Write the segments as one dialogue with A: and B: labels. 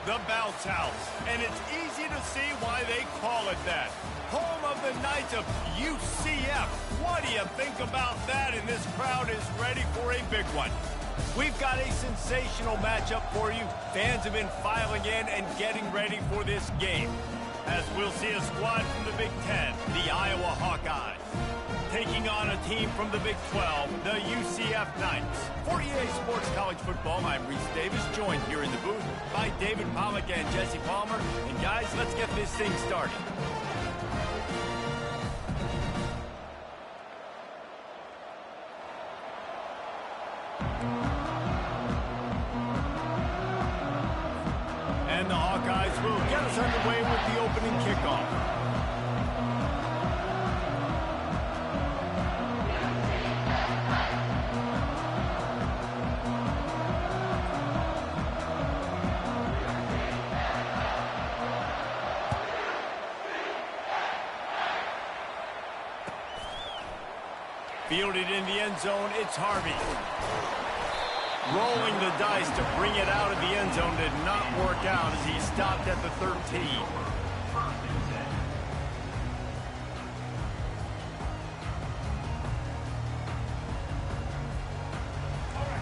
A: The Bounce House, and it's easy to see why they call it that. Home of the Knights of UCF. What do you think about that? And this crowd is ready for a big one. We've got a sensational matchup for you. Fans have been filing in and getting ready for this game, as we'll see a squad from the Big Ten, the Iowa Hawkeyes, taking on a team from the Big 12, the UCF Knights. For EA Sports College Football, I'm Reese Davis, joined here in the booth by David Pollack and Jesse Palmer. And guys, let's get this thing started. And the Hawkeyes will get us underway with the opening kickoff. Fielded in the end zone, it's Harvey. Rolling the dice to bring it out of the end zone did not work out as he stopped at the 13.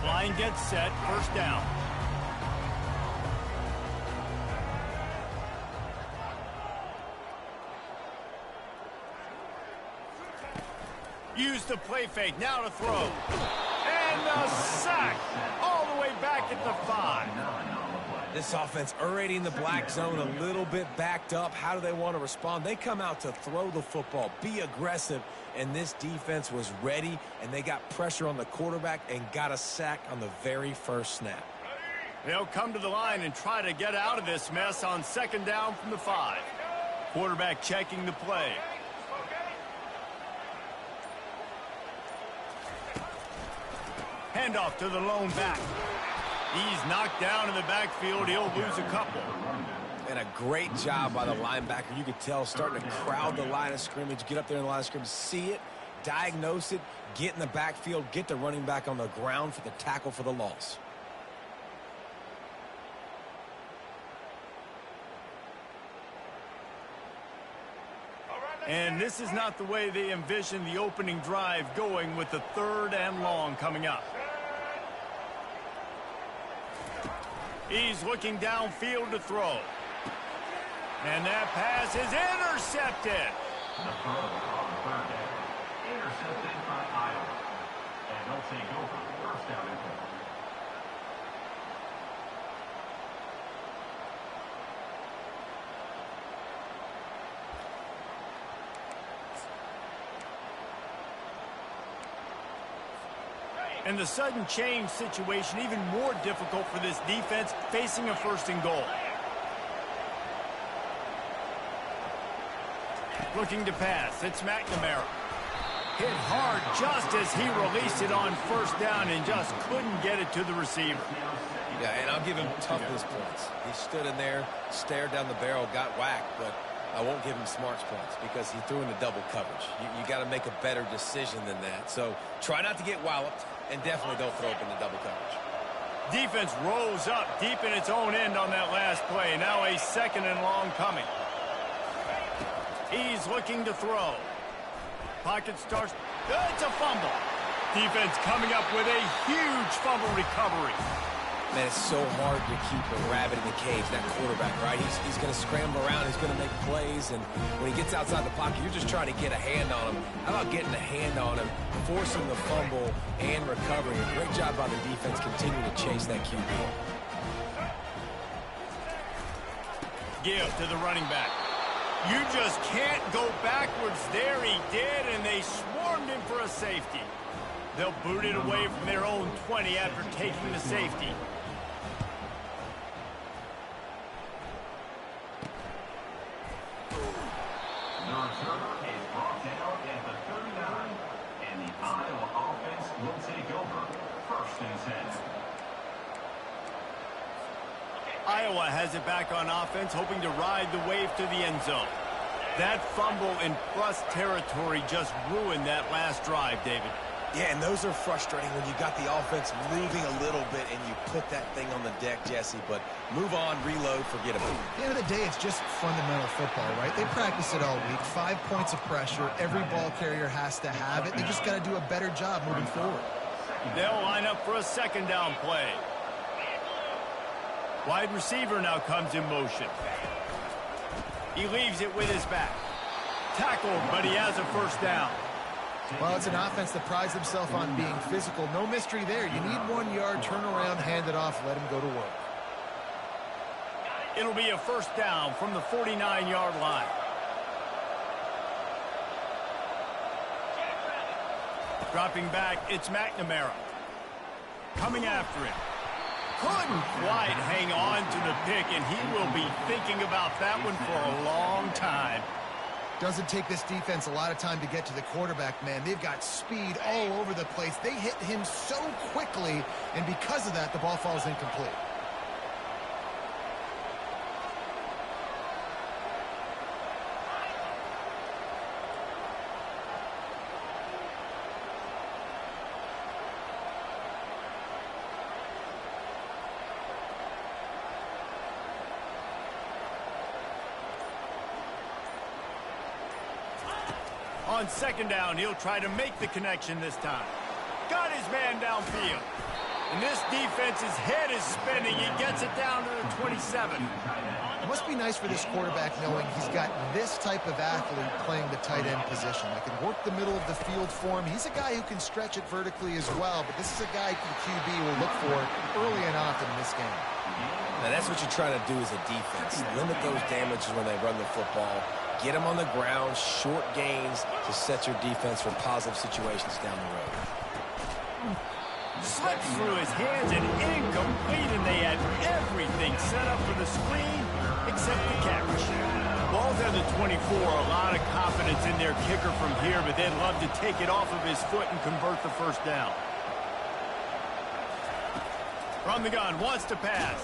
A: Line gets set, first down. Use the play fake, now to throw. And a sack all the way back at the 5.
B: This offense already in the black zone, a little bit backed up. How do they want to respond? They come out to throw the football, be aggressive, and this defense was ready, and they got pressure on the quarterback and got a sack on the very first snap.
A: They'll come to the line and try to get out of this mess on second down from the 5. Quarterback checking the play. Handoff to the lone back. He's knocked down in the backfield. He'll lose a couple.
B: And a great job by the linebacker. You could tell starting to crowd the line of scrimmage, get up there in the line of scrimmage, see it, diagnose it, get in the backfield, get the running back on the ground for the tackle for the loss.
A: And this is not the way they envisioned the opening drive going, with the 3rd and long coming up. He's looking downfield to throw. And that pass is intercepted.
C: The throw on 3rd down. Intercepted by Iowa. And they'll take over. First down and 4.
A: And the sudden change situation even more difficult for this defense, facing a 1st and goal. Looking to pass, it's McNamara. Hit hard just as he released it on 1st down and just couldn't get it to the receiver.
B: Yeah, and I'll give him toughness points. He stood in there, stared down the barrel, got whacked, but I won't give him smarts points because he threw into double coverage. You got to make a better decision than that. So try not to get walloped, and definitely don't throw up into double coverage.
A: Defense rose up deep in its own end on that last play. Now a 2nd and long coming. He's looking to throw. Pocket starts. It's a fumble. Defense coming up with a huge fumble recovery.
B: Man, it's so hard to keep a rabbit in the cage, that quarterback, right? He's going to scramble around. He's going to make plays. And when he gets outside the pocket, you're just trying to get a hand on him. How about getting a hand on him, forcing the fumble, and recovering? A great job by the defense continuing to chase that QB.
A: Give to the running back. You just can't go backwards there. He did, and they swarmed him for a safety. They'll boot it away from their own 20 after taking the safety.
C: The returner is brought down at the 39, and the Iowa offense will take over. 1st and 10.
A: Iowa has it back on offense, hoping to ride the wave to the end zone. That fumble in plus territory just ruined that last drive, David.
B: Yeah, and those are frustrating when you got the offense moving a little bit and you put that thing on the deck, Jesse. But move on, reload, forget about it.
D: At the end of the day, it's just fundamental football, right? They practice it all week. 5 points of pressure. Every ball carrier has to have it. They just got to do a better job moving forward.
A: They'll line up for a second down play. Wide receiver now comes in motion. He leaves it with his back. Tackled, but he has a first down.
D: Well, it's an offense that prides themselves on being physical. No mystery there. You need 1 yard, turn around, hand it off, let him go to work.
A: It'll be a first down from the 49-yard line. Dropping back, it's McNamara. Coming after him. Couldn't quite hang on to the pick, and he will be thinking about that one for a long time.
D: Doesn't take this defense a lot of time to get to the quarterback, man. They've got speed all over the place. They hit him so quickly, and because of that, the ball falls incomplete.
A: On second down, he'll try to make the connection this time. Got his man downfield. And this defense's head is spinning. He gets it down to the 27.
D: It must be nice for this quarterback knowing he's got this type of athlete playing the tight end position. That can work the middle of the field for him. He's a guy who can stretch it vertically as well, but this is a guy the QB will look for early and often in this game.
B: Now, that's what you're trying to do as a defense. Limit those damages when they run the football. Get them on the ground, short gains to set your defense for positive situations down the road.
A: Slips through his hands and incomplete, and they had everything set up for the screen except the catch. Ball's at the 24, a lot of confidence in their kicker from here, but they'd love to take it off of his foot and convert the first down. From the gun, wants to pass.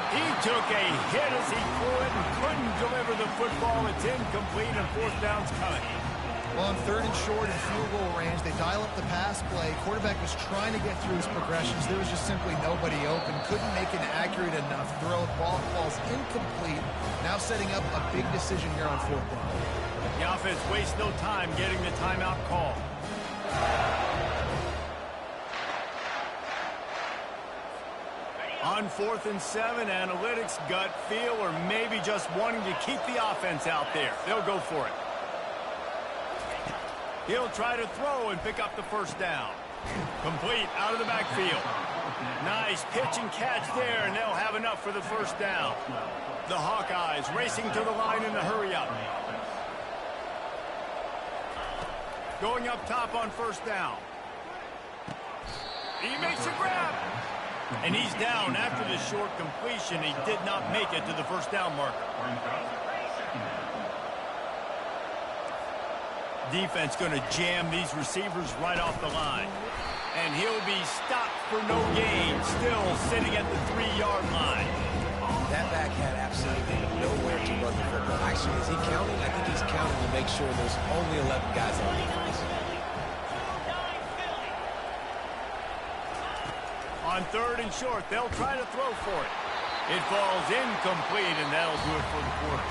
A: He took a hit as he threw it and couldn't deliver the football. It's incomplete, and fourth down's coming.
D: Well, on third and short and field goal range, they dial up the pass play. Quarterback was trying to get through his progressions. There was just simply nobody open. Couldn't make an accurate enough throw. Ball falls incomplete. Now setting up a big decision here on fourth down.
A: The offense wastes no time getting the timeout call. On 4th and 7, analytics, gut feel, or maybe just wanting to keep the offense out there. They'll go for it. He'll try to throw and pick up the first down. Complete out of the backfield. Nice pitch and catch there, and they'll have enough for the first down. The Hawkeyes racing to the line in the hurry-up. Going up top on first down. He makes a grab. And he's down after the short completion. He did not make it to the first down marker. Defense going to jam these receivers right off the line. And he'll be stopped for no gain, still sitting at the 3-yard line.
B: That back had absolutely nowhere to run the football. Actually, is he counting? I think he's counting to make sure there's only 11 guys on defense.
A: On third and short, they'll try to throw for it. It falls incomplete, and that'll do it for the quarter.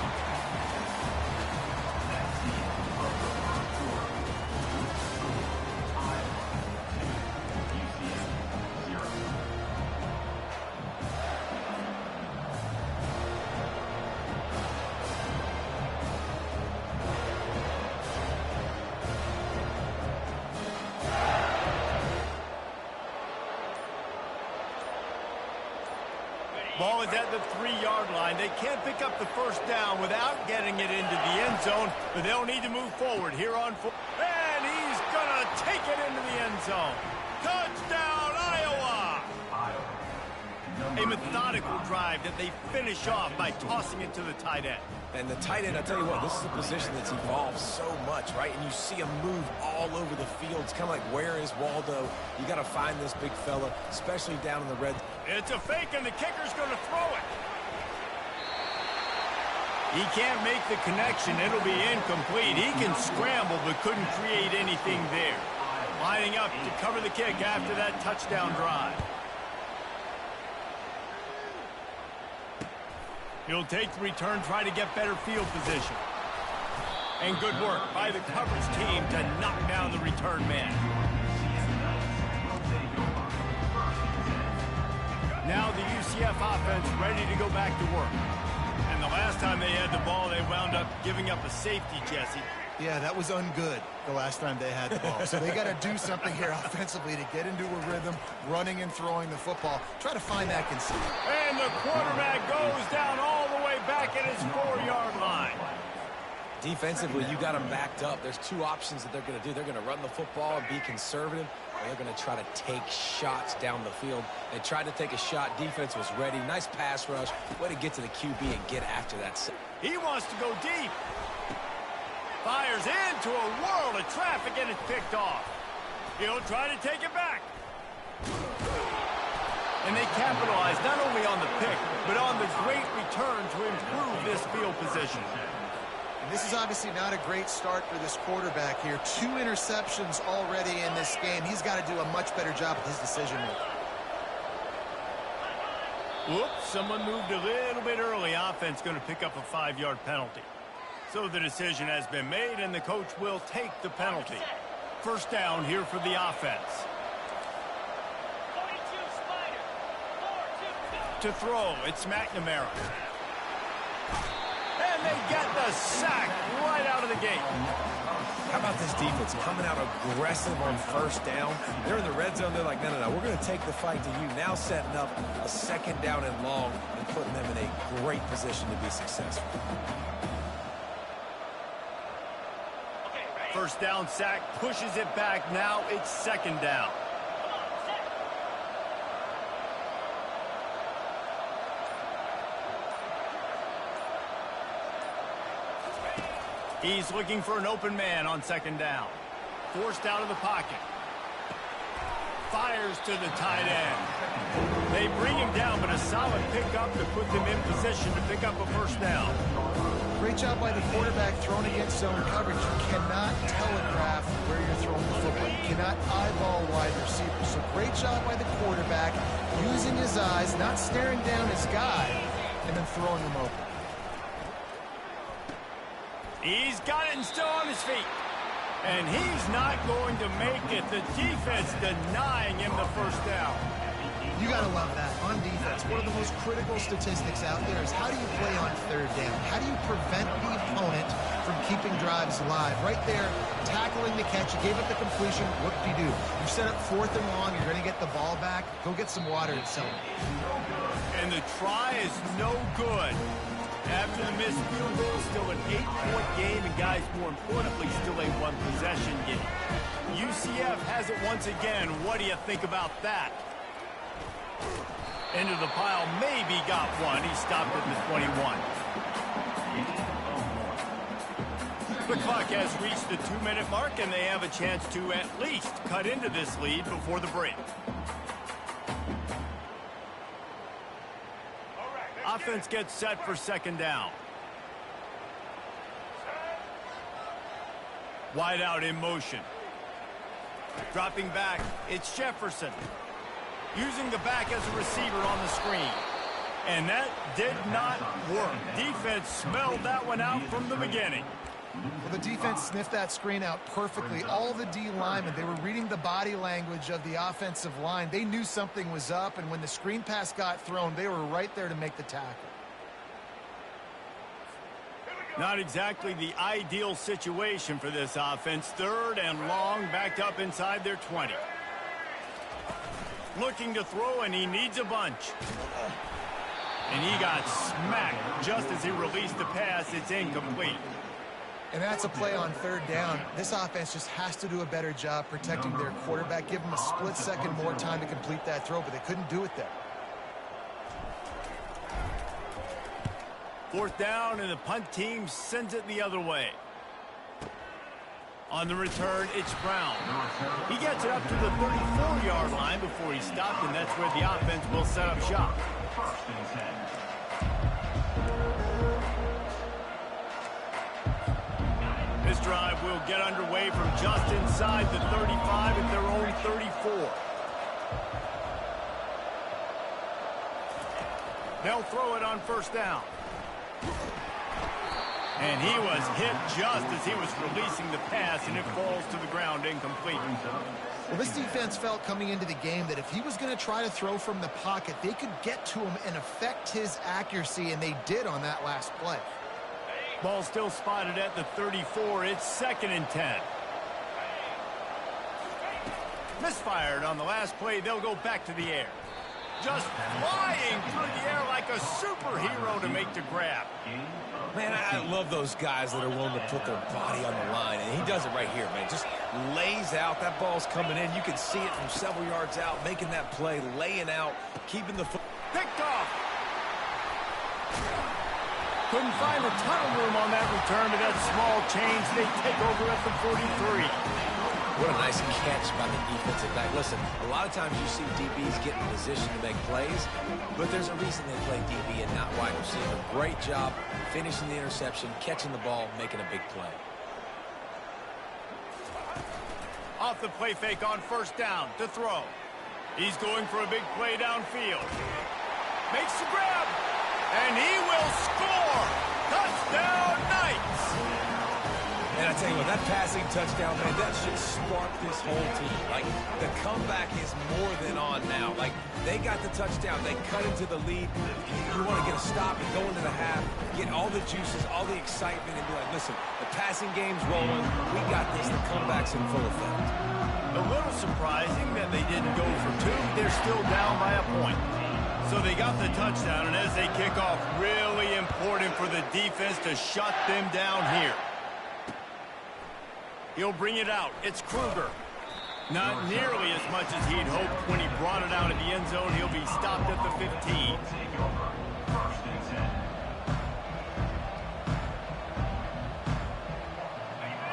A: Ball is at the 3-yard line. They can't pick up the first down without getting it into the end zone, but they'll need to move forward here on foot. And he's going to take it into the end zone. Touchdown, Iowa! A methodical drive that they finish off by tossing it to the tight end.
B: And the tight end, I tell you what, this is a position that's evolved so much, right? And you see him move all over the field. It's kind of like, where is Waldo? You got to find this big fella, especially down in the red.
A: It's a fake, and the kicker's going to throw it. He can't make the connection. It'll be incomplete. He can scramble, but couldn't create anything there. Lining up to cover the kick after that touchdown drive. He'll take the return, try to get better field position. And good work by the coverage team to knock down the return man. Now the UCF offense ready to go back to work. And the last time they had the ball, they wound up giving up a safety, Jesse.
D: Yeah, that was ungood the last time they had the ball. So they got to do something here offensively to get into a rhythm, running and throwing the football. Try to find that consistency.
A: And the quarterback goes down all the way back at his 4-yard line.
B: Defensively, you got them backed up. There's two options that they're going to do. They're going to run the football and be conservative, or they're going to try to take shots down the field. They tried to take a shot. Defense was ready. Nice pass rush. Way to get to the QB and get after that.
A: He wants to go deep. Fires into a world of traffic, and it's picked off. He'll try to take it back. And they capitalize not only on the pick, but on the great return to improve this field position.
D: And this is obviously not a great start for this quarterback here. 2 interceptions already in this game. He's got to do a much better job with his decision-making.
A: Whoops, someone moved a little bit early. Offense going to pick up a 5-yard penalty. So the decision has been made, and the coach will take the penalty. First down here for the offense. To throw, it's McNamara. And they get the sack right out of the gate.
B: How about this defense coming out aggressive on first down? They're in the red zone. They're like, no, we're going to take the fight to you. Now setting up a second down and long and putting them in a great position to be successful.
A: First down sack, pushes it back. Now it's second down. He's looking for an open man on second down. Forced out of the pocket. Fires to the tight end. They bring him down, but a solid pickup to put them in position to pick up a first down.
D: Great job by the quarterback throwing against zone coverage. You cannot telegraph where you're throwing the football. You cannot eyeball wide receivers. So great job by the quarterback using his eyes, not staring down his guy, and then throwing him open.
A: He's got it and still on his feet. And he's not going to make it. The defense denying him the first down.
D: You got to love that on defense. One of the most critical statistics out there is how do you play on third down? How do you prevent the opponent from keeping drives alive? Right there, tackling the catch. You gave up the completion. What do? You set up 4th and long. You're going to get the ball back. Go get some water and sell it.
A: And the try is no good. After the missed field goal, still an 8-point game, and guys, more importantly, still a 1-possession game. UCF has it once again. What do you think about that? Into the pile, maybe got one. He stopped at the 21. The clock has reached the 2-minute mark, and they have a chance to at least cut into this lead before the break. Offense gets set for second down. Wide out in motion. Dropping back, it's Jefferson. Using the back as a receiver on the screen. And that did not work. Defense smelled that one out from the beginning.
D: Well, the defense sniffed that screen out perfectly. All the D linemen, they were reading the body language of the offensive line. They knew something was up, and when the screen pass got thrown, they were right there to make the tackle.
A: Not exactly the ideal situation for this offense. 3rd and long, backed up inside their 20. Looking to throw, and he needs a bunch. And he got smacked just as he released the pass. It's incomplete.
D: And that's a play on 3rd down. This offense just has to do a better job protecting their quarterback. Give them a split second more time to complete that throw, but they couldn't do it there.
A: 4th down, and the punt team sends it the other way. On the return, it's Brown. He gets it up to the 34-yard line before he stopped, and that's where the offense will set up shop. This drive will get underway from just inside the 35 at their own 34. They'll throw it on first down. And he was hit just as he was releasing the pass, and it falls to the ground incomplete.
D: Well, this defense felt coming into the game that if he was going to try to throw from the pocket, they could get to him and affect his accuracy, and they did on that last play.
A: Ball still spotted at the 34. It's 2nd and 10. Misfired on the last play. They'll go back to the air. Just flying through the air like a superhero to make the grab.
B: Man, I love those guys that are willing to put their body on the line, and he does it right here, man. Just lays out. That ball's coming in. You can see it from several yards out, making that play, laying out, keeping the foot.
A: Picked off. Couldn't find a ton of room on that return to that small change. They take over at the 43.
B: What a nice catch by the defensive back. Listen, a lot of times you see DBs get in position to make plays, but there's a reason they play DB and not wide receiver. Great job finishing the interception, catching the ball, making a big play.
A: Off the play fake on first down to throw. He's going for a big play downfield. Makes the grab, and he will score. Touchdown Knights.
B: And I tell you what, that passing touchdown, man, that should spark this whole team. Like, the comeback is more than on now. Like, they got the touchdown. They cut into the lead. You want to get a stop and go into the half, get all the juices, all the excitement, and be like, listen, the passing game's rolling. We got this. The comeback's in full effect.
A: A little surprising that they didn't go for 2. They're still down by a point. So they got the touchdown, and as they kick off, really important for the defense to shut them down here. He'll bring it out. It's Kruger. Not nearly as much as he'd hoped when he brought it out of the end zone. He'll be stopped at the 15.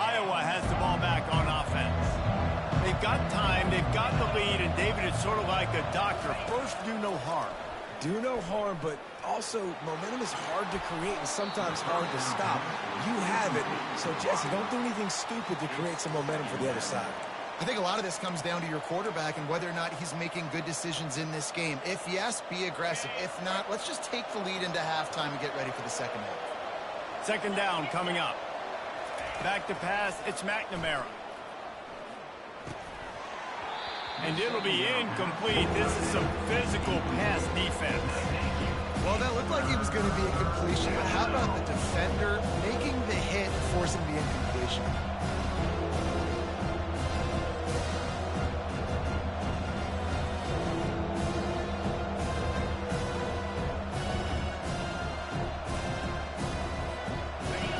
A: Iowa has the ball back on offense. They've got time. They've got the lead. And, David, it's sort of like a doctor. First, do no harm.
B: Do no harm, but also momentum is hard to create and sometimes hard to stop. You have it, so Jesse, don't do anything stupid to create some momentum for the other side.
D: I think a lot of this comes down to your quarterback and whether or not he's making good decisions in this game. If yes, be aggressive. If not, let's just take the lead into halftime and get ready for the second half.
A: 2nd down coming up. Back to pass, it's McNamara. And it'll be incomplete. This is some physical pass defense.
D: Well, that looked like it was going to be a completion, but how about the defender making the hit and forcing the incompletion?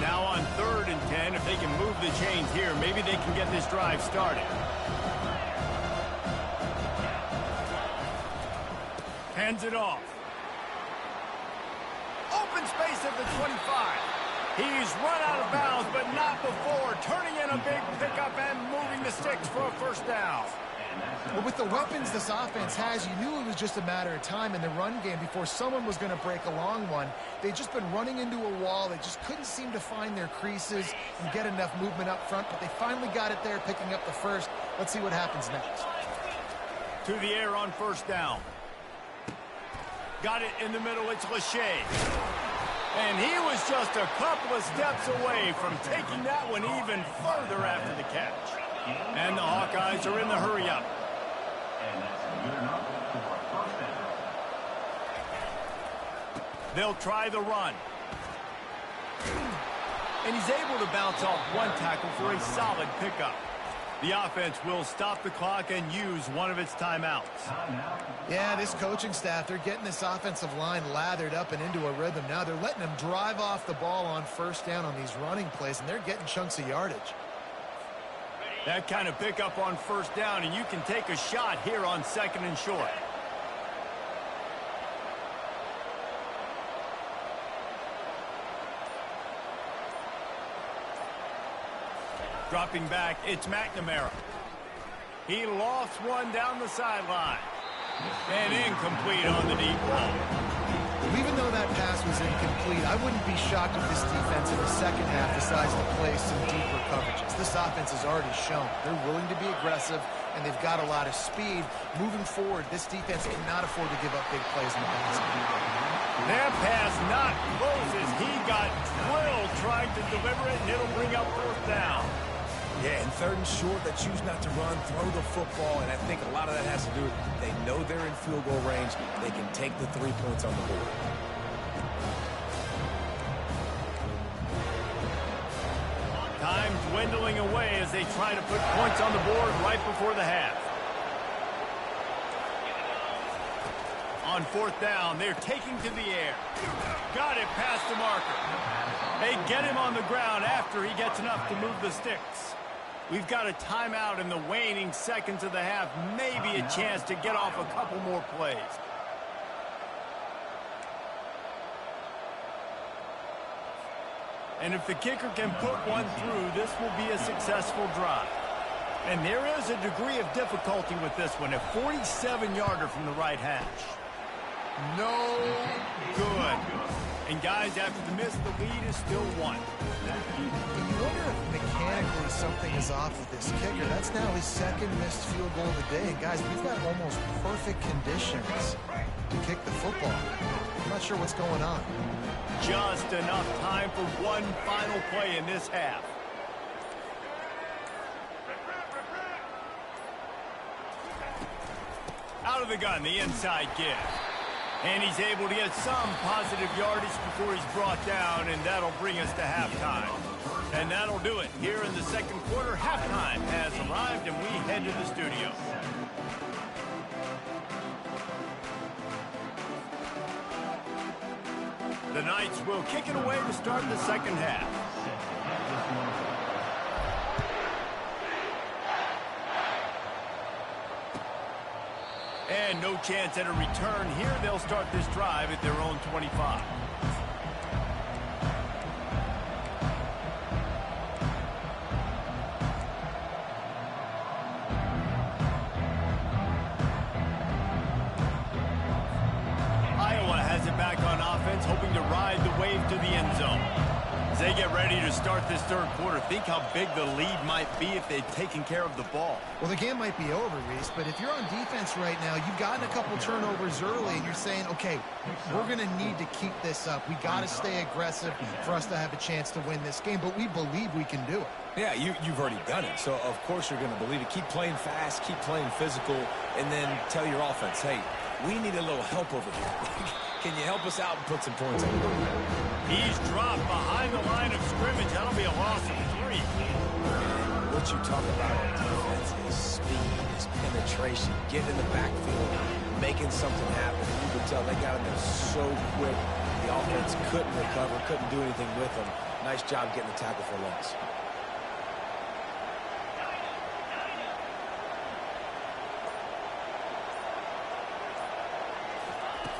A: Now on 3rd and 10, if they can move the chains here, maybe they can get this drive started. Hands it off. Open space at the 25. He's run out of bounds, but not before. Turning in a big pickup and moving the sticks for a first down.
D: Well, with the weapons this offense has, you knew it was just a matter of time in the run game before someone was going to break a long one. They'd just been running into a wall. They just couldn't seem to find their creases and get enough movement up front, but they finally got it there, picking up the first. Let's see what happens next.
A: To the air on first down. Got it in the middle. It's Lachey. And he was just a couple of steps away from taking that one even further after the catch. And the Hawkeyes are in the hurry-up.
C: And that's good enough for a first down.
A: They'll try the run. And he's able to bounce off one tackle for a solid pickup. The offense will stop the clock and use one of its timeouts.
D: Yeah, this coaching staff, they're getting this offensive line lathered up and into a rhythm. Now they're letting them drive off the ball on first down on these running plays, and they're getting chunks of yardage.
A: That kind of pickup on first down, and you can take a shot here on 2nd and short. Dropping back, it's McNamara. He lost one down the sideline. And incomplete on the deep ball.
D: Even though that pass was incomplete, I wouldn't be shocked if this defense in the second half decides to play some deeper coverages. This offense has already shown they're willing to be aggressive, and they've got a lot of speed. Moving forward, this defense cannot afford to give up big plays in the passing game.
A: That pass not close as he got drilled trying to deliver it, and it'll bring up fourth down.
B: Yeah, and third and short, they choose not to run, throw the football, and I think a lot of that has to do with they know they're in field goal range. They can take the 3 points on the board.
A: Time dwindling away as they try to put points on the board right before the half. On fourth down, they're taking to the air. Got it past the marker. They get him on the ground after he gets enough to move the sticks. We've got a timeout in the waning seconds of the half. Maybe a chance to get off a couple more plays. And if the kicker can put one through, this will be a successful drive. And there is a degree of difficulty with this one. A 47-yarder from the right hash. No good. And guys, after the miss, the lead is still one.
D: You wonder if mechanically something is off with this kicker. That's now his second missed field goal of the day. And guys, we've got almost perfect conditions to kick the football. I'm not sure what's going on.
A: Just enough time for one final play in this half. Out of the gun, the inside give. And he's able to get some positive yardage before he's brought down, and that'll bring us to halftime. And that'll do it. Here in the second quarter, halftime has arrived, and we head to the studio. The Knights will kick it away to start the second half. And no chance at a return here. They'll start this drive at their own 25. Iowa has it back on offense, hoping to ride the wave to the end zone. As they get ready to start this third quarter, think how big the lead might be if they'd taken care of the ball.
D: Well, the game might be over, Reese, but if you're on defense right now, you've gotten a couple turnovers early, and you're saying, okay, we're going to need to keep this up. We got to stay aggressive for us to have a chance to win this game, but we believe we can do it.
B: Yeah, you've already done it, so of course you're going to believe it. Keep playing fast, keep playing physical, and then tell your offense, hey, we need a little help over here. Can you help us out and put some points on the board?
A: He's dropped behind the line of scrimmage. That'll be a loss of 3.
B: And what you talk about on defense is speed, is penetration, getting in the backfield, making something happen. You could tell they got in there so quick. The offense couldn't recover, couldn't do anything with them. Nice job getting the tackle for loss.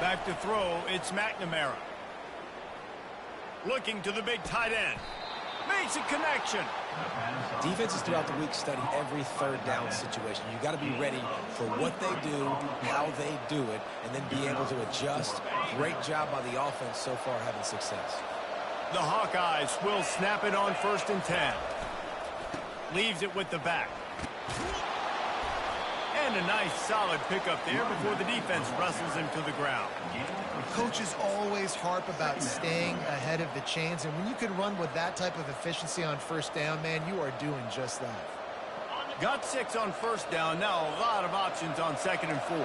A: Back to throw, it's McNamara. Looking to the big tight end. Makes a connection.
B: Defenses throughout the week study every third down situation. You got to be ready for what they do, how they do it, and then be able to adjust. Great job by the offense so far having success.
A: The Hawkeyes will snap it on 1st and 10. Leaves it with the back. And a nice solid pickup there before the defense wrestles him to the ground.
D: Coaches always harp about staying ahead of the chains, and when you can run with that type of efficiency on 1st down, man, you are doing just that.
A: Got 6 on 1st down. Now a lot of options on 2nd and 4.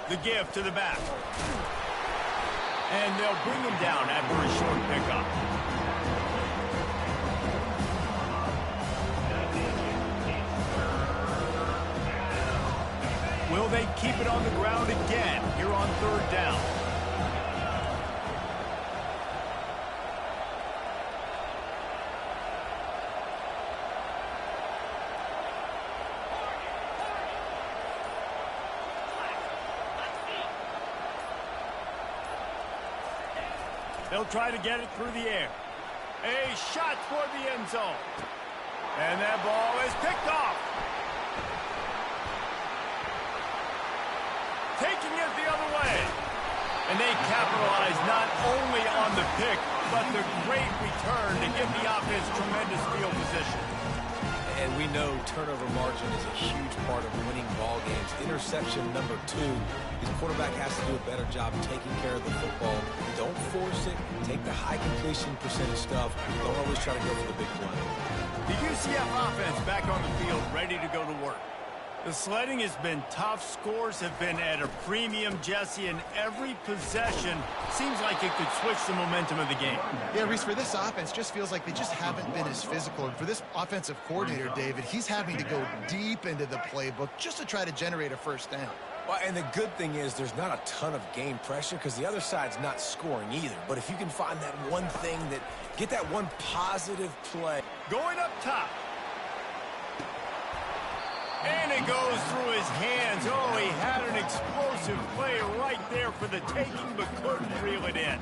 A: The give to the back. And they'll bring him down after a short pickup. Will they keep it on the ground again here on 3rd down? They'll try to get it through the air. A shot toward the end zone. And that ball is picked off. taking it the other way. And they capitalize not only on the pick, but the great return to give the offense tremendous field position.
B: And we know turnover margin is a huge part of winning ball games. Interception number 2. The quarterback has to do a better job taking care of the football. Don't force it. Take the high completion percentage stuff. Don't always try to go for the big play.
A: The UCF offense back on the field, ready to go to work. The sledding has been tough. Scores have been at a premium, Jesse, and every possession seems like it could switch the momentum of the game.
D: Yeah, Reese, for this offense, just feels like they just haven't been as physical. And for this offensive coordinator, David, he's having to go deep into the playbook just to try to generate a first down.
B: Well, and the good thing is there's not a ton of game pressure because the other side's not scoring either. But if you can find that one thing that, get that one positive play.
A: Going up top. And it goes through his hands. Oh, he had an explosive play right there for the taking, but couldn't reel it in.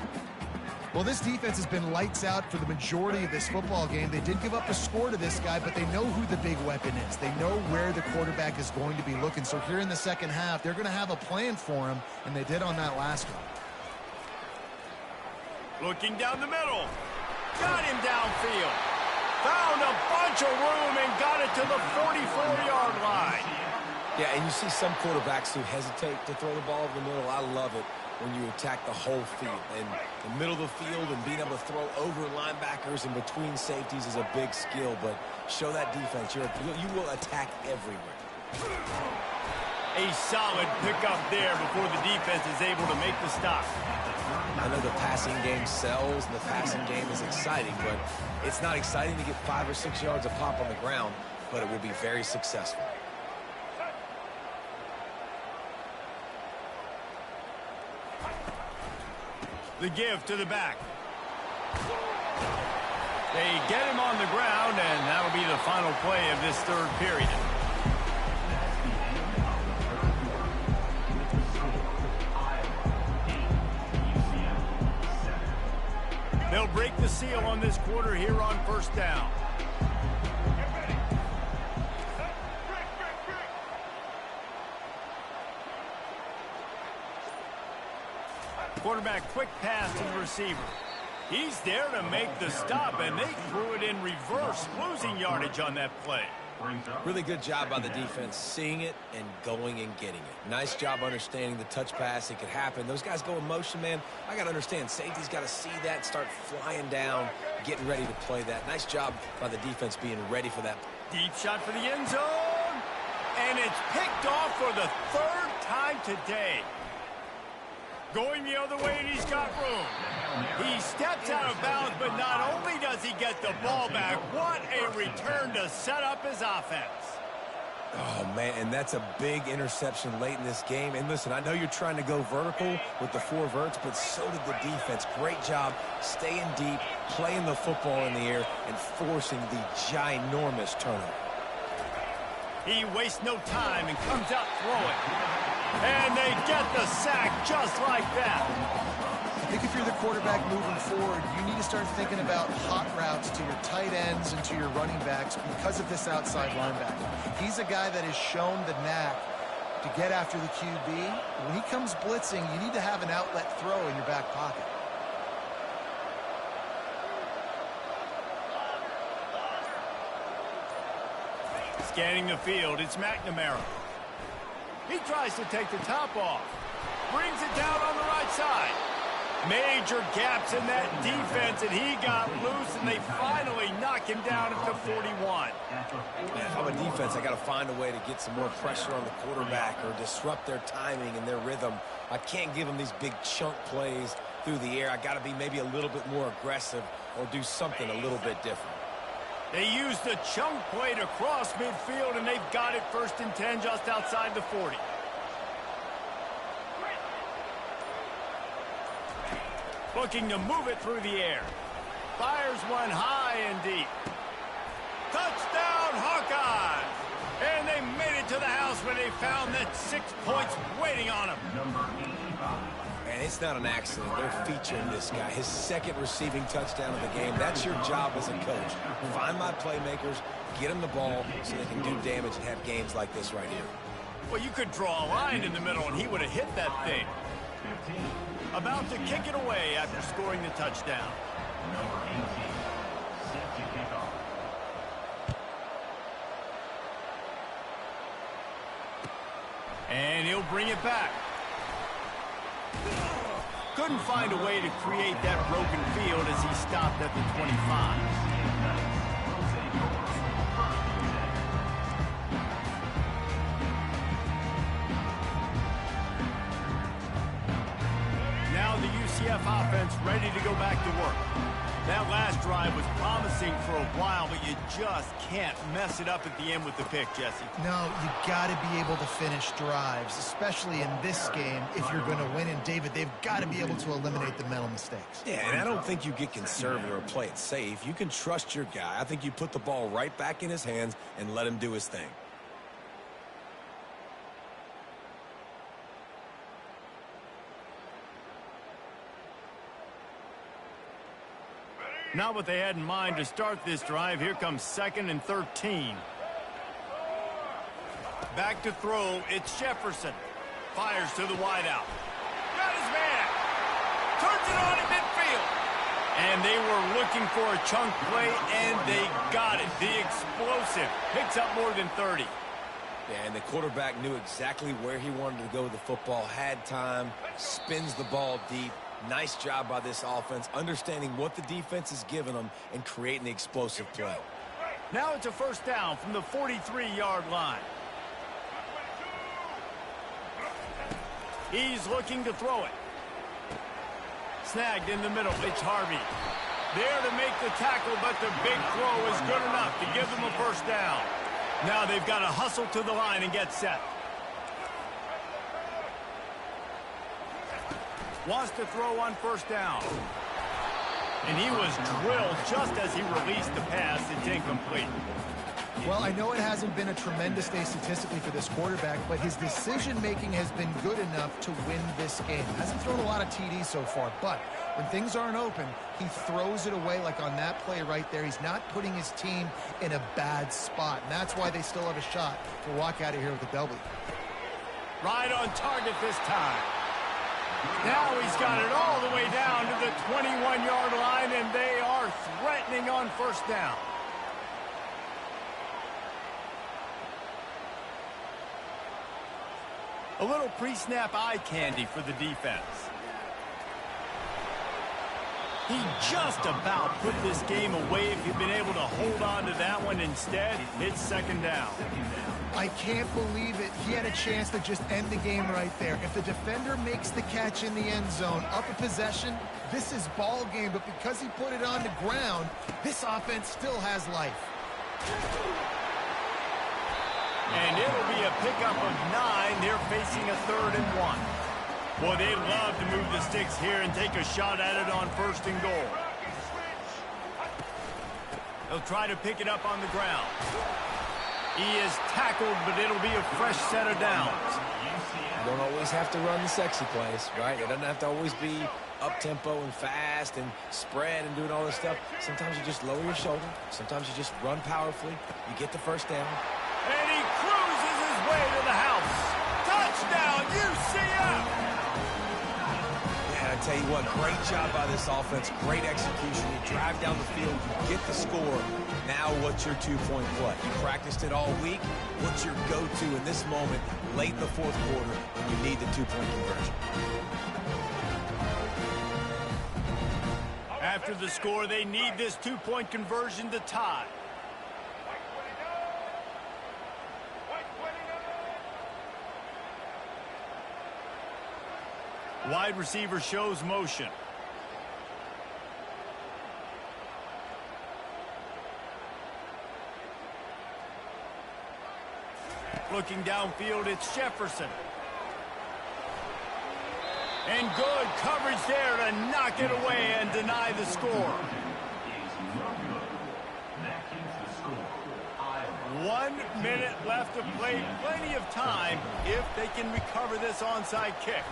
D: Well, this defense has been lights out for the majority of this football game. They did give up a score to this guy, but they know who the big weapon is. They know where the quarterback is going to be looking. So here in the second half, they're going to have a plan for him, and they did on that last one.
A: Looking down the middle. Got him downfield. Found a bunch of room and got it to the 44-yard line.
B: Yeah, and you see some quarterbacks who hesitate to throw the ball over the middle. I love it when you attack the whole field. And the middle of the field and being able to throw over linebackers and between safeties is a big skill. But show that defense. You will attack everywhere.
A: A solid pickup there before the defense is able to make the stop.
B: I know the passing game sells and the passing game is exciting, but it's not exciting to get 5 or 6 yards of pop on the ground, but it will be very successful.
A: The give to the back. They get him on the ground, and that'll be the final play of this third period. They'll break the seal on this quarter here on first down. Quarterback, quick pass to the receiver. He's there to make the stop, and they threw it in reverse, losing yardage on that play.
B: Really good job by the defense, seeing it and going and getting it. Nice job understanding the touch pass. It could happen. Those guys go in motion, man. I got to understand, safety's got to see that, start flying down, getting ready to play that. Nice job by the defense being ready for that.
A: Deep shot for the end zone, and it's picked off for the third time today. Going the other way, and he's got room. He steps out of bounds, but not only does he get the ball back, what a return to set up his offense.
B: Oh, man, and that's a big interception late in this game. And listen, I know you're trying to go vertical with the 4 verts, but so did the defense. Great job staying deep, playing the football in the air, and forcing the ginormous turnover.
A: He wastes no time and comes out throwing. And they get the sack just like that.
D: I think if you're the quarterback moving forward, you need to start thinking about hot routes to your tight ends and to your running backs because of this outside linebacker. He's a guy that has shown the knack to get after the QB. When he comes blitzing, you need to have an outlet throw in your back pocket.
A: Scanning the field, it's McNamara. He tries to take the top off. Brings it down on the right side. Major gaps in that defense, and he got loose, and they finally knock him down at the 41.
B: Man, if I'm a defense, I got to find a way to get some more pressure on the quarterback or disrupt their timing and their rhythm. I can't give them these big chunk plays through the air. I got to be maybe a little bit more aggressive or do something a little bit different.
A: They used the chunk play to cross midfield, and they've got it 1st and 10 just outside the 40. Looking to move it through the air. Fires one high and deep. Touchdown, Hawkeyes! And they made it to the house where they found that 6 points waiting on them.
B: And it's not an accident. They're featuring this guy. His 2nd receiving touchdown of the game. That's your job as a coach. Find my playmakers, get them the ball so they can do damage and have games like this right here.
A: Well, you could draw a line in the middle, and he would have hit that thing.
C: 15.
A: About to kick it away after scoring the touchdown.
C: Number 18, set to kick off.
A: And he'll bring it back. Couldn't find a way to create that broken field as he stopped at the 25. Now the UCF offense ready to go back to work. That last drive was promising for a while, but you just can't mess it up at the end with the pick, Jesse.
D: No, you got to be able to finish drives, especially in this game if you're going to win. And, David, they've got to be able to eliminate the mental mistakes.
B: Yeah, and I don't think you get conservative or play it safe. You can trust your guy. I think you put the ball right back in his hands and let him do his thing.
A: Not what they had in mind to start this drive. Here comes 2nd and 13. Back to throw. It's Jefferson. Fires to the wideout. Got his man. Turns it on in midfield. And they were looking for a chunk play, and they got it. The explosive picks up more than 30.
B: Yeah, and the quarterback knew exactly where he wanted to go with the football, had time, spins the ball deep. Nice job by this offense, understanding what the defense is giving them and creating the explosive play.
A: Now it's a first down from the 43-yard line. He's looking to throw it. Snagged in the middle. It's Harvey. There to make the tackle, but the big throw is good enough to give them a first down. Now they've got to hustle to the line and get set. Wants to throw on first down. And he was drilled just as he released the pass. It's incomplete.
D: Well, I know it hasn't been a tremendous day statistically for this quarterback, but his decision-making has been good enough to win this game. Hasn't thrown a lot of TDs so far, but when things aren't open, he throws it away like on that play right there. He's not putting his team in a bad spot, and that's why they still have a shot to walk out of here with a W.
A: Right on target this time. Now he's got it all the way down to the 21-yard line, and they are threatening on first down. A little pre-snap eye candy for the defense. He just about put this game away if he'd been able to hold on to that one. Instead, it's second down.
D: I can't believe it. He had a chance to just end the game right there. If the defender makes the catch in the end zone, up a possession, this is ball game. But because he put it on the ground, this offense still has life.
A: And it'll be a pickup of 9. They're facing a 3rd and 1. Boy, they'd love to move the sticks here and take a shot at it on 1st and goal. They'll try to pick it up on the ground. He is tackled, but it'll be a fresh set of downs.
B: You don't always have to run the sexy plays, right? It doesn't have to always be up-tempo and fast and spread and doing all this stuff. Sometimes you just lower your shoulder. Sometimes you just run powerfully. You get the first down.
A: And he cruises his way to the house. Touchdown, UCF!
B: I tell you what, great job by this offense, great execution. You drive down the field, you get the score. Now what's your two-point play? You practiced it all week. What's your go-to in this moment, late in the 4th quarter, when you need the two-point conversion?
A: After the score, they need this two-point conversion to tie. Wide receiver shows motion. Looking downfield, it's Jefferson. And good coverage there to knock it away and deny the score. 1 minute left to play. Plenty of time if they can recover this onside kick.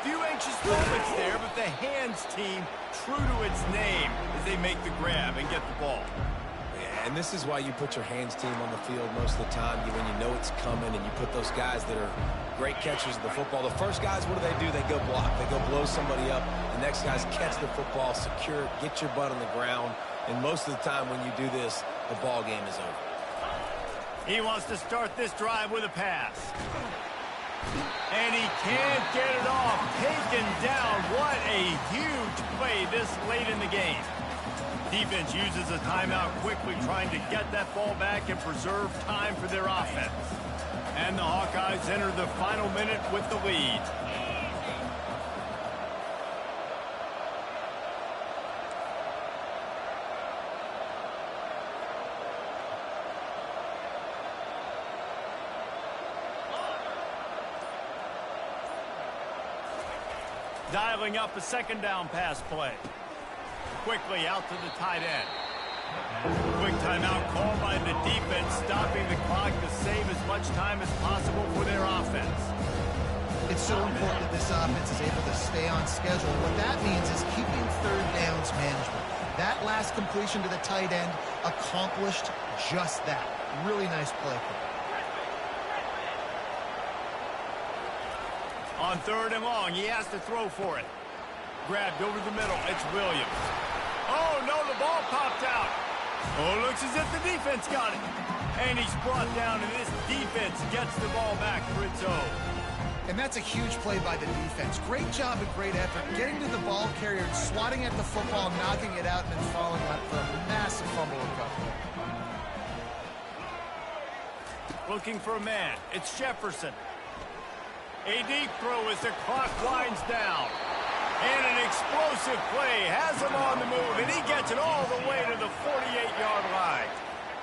A: Few anxious moments there, but the hands team true to its name as they make the grab and get the ball.
B: Yeah, and this is why you put your hands team on the field most of the time when you know it's coming, and you put those guys that are great catchers of the football. The first guys, what do? They go block. They go blow somebody up. The next guys catch the football, secure it, get your butt on the ground, and most of the time when you do this, the ball game is over.
A: He wants to start this drive with a pass. And he can't get it off. Taken down. What a huge play this late in the game. Defense uses a timeout quickly, trying to get that ball back and preserve time for their offense. And the Hawkeyes enter the final minute with the lead. Dialing up a second down pass play. Quickly out to the tight end. Quick timeout called by the defense, stopping the clock to save as much time as possible for their offense.
D: It's so important that this offense is able to stay on schedule. What that means is keeping third downs manageable. That last completion to the tight end accomplished just that. Really nice play.
A: On third and long, he has to throw for it. Grabbed over the middle. It's Williams. Oh, no, the ball popped out. Oh, looks as if the defense got it. And he's brought down, and this defense gets the ball back for its own.
D: And that's a huge play by the defense. Great job and great effort getting to the ball carrier, swatting at the football, knocking it out, and then following up for a massive fumble recovery.
A: Looking for a man. It's Jefferson. A deep throw as the clock winds down. And an explosive play has him on the move, and he gets it all the way to the 48-yard line.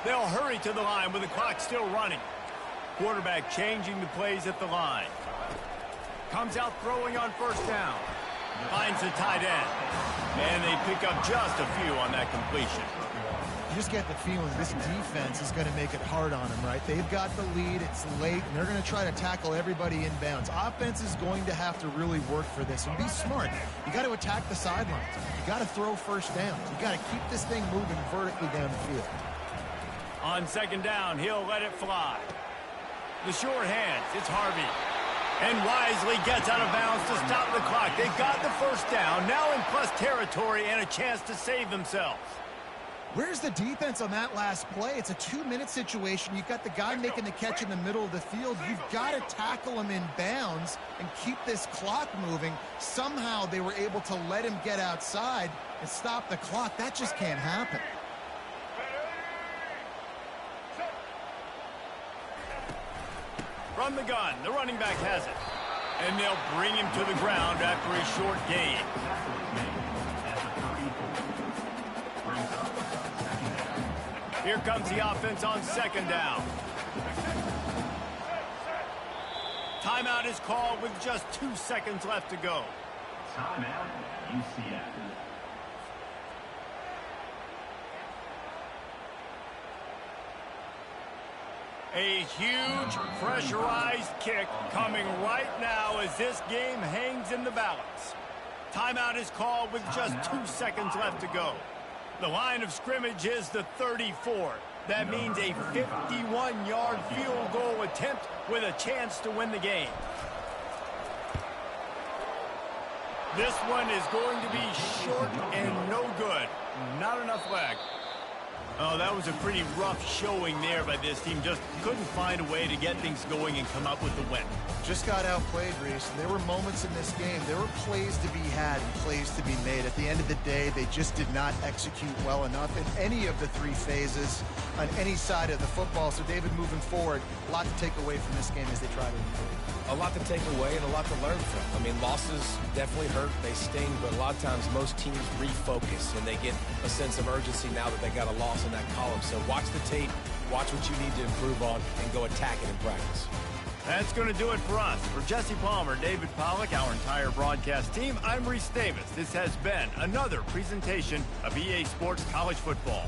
A: They'll hurry to the line with the clock still running. Quarterback changing the plays at the line. Comes out throwing on first down. Finds the tight end. And they pick up just a few on that completion.
D: You just get the feeling this defense is going to make it hard on them, right? They've got the lead, it's late, and they're going to try to tackle everybody inbounds. Offense is going to have to really work for this and be smart. You got to attack the sidelines. You got to throw first downs. You got to keep this thing moving vertically down the field.
A: On second down, he'll let it fly. The short hands, it's Harvey. And wisely gets out of bounds to stop the clock. They got the first down, now in plus territory and a chance to save themselves.
D: Where's the defense on that last play? It's a 2-minute situation. You've got the guy making the catch in the middle of the field. You've got to tackle him in bounds and keep this clock moving. Somehow they were able to let him get outside and stop the clock. That just can't happen.
A: From the gun, the running back has it. And they'll bring him to the ground after a short gain. Here comes the offense on second down. Timeout is called with just 2 seconds left to go.
C: Timeout, UCF.
A: A huge pressurized kick coming right now as this game hangs in the balance. Timeout is called with just 2 seconds left to go. The line of scrimmage is the 34. That means a 51-yard field goal attempt with a chance to win the game. This one is going to be short and no good. Not enough leg. Oh, that was a pretty rough showing there by this team. Just couldn't find a way to get things going and come up with the win.
D: Just got outplayed, Reese. There were moments in this game. There were plays to be had and plays to be made. At the end of the day, they just did not execute well enough in any of the three phases on any side of the football. So, David, moving forward, a lot to take away from this game as they try to improve.
B: A lot to take away and a lot to learn from. I mean, losses definitely hurt. They sting, but a lot of times most teams refocus and they get a sense of urgency now that they got a loss in that column. So watch the tape, watch what you need to improve on, and go attack it in practice.
A: That's going to do it for us. For Jesse Palmer, David Pollack, our entire broadcast team, I'm Reese Davis. This has been another presentation of EA Sports College Football.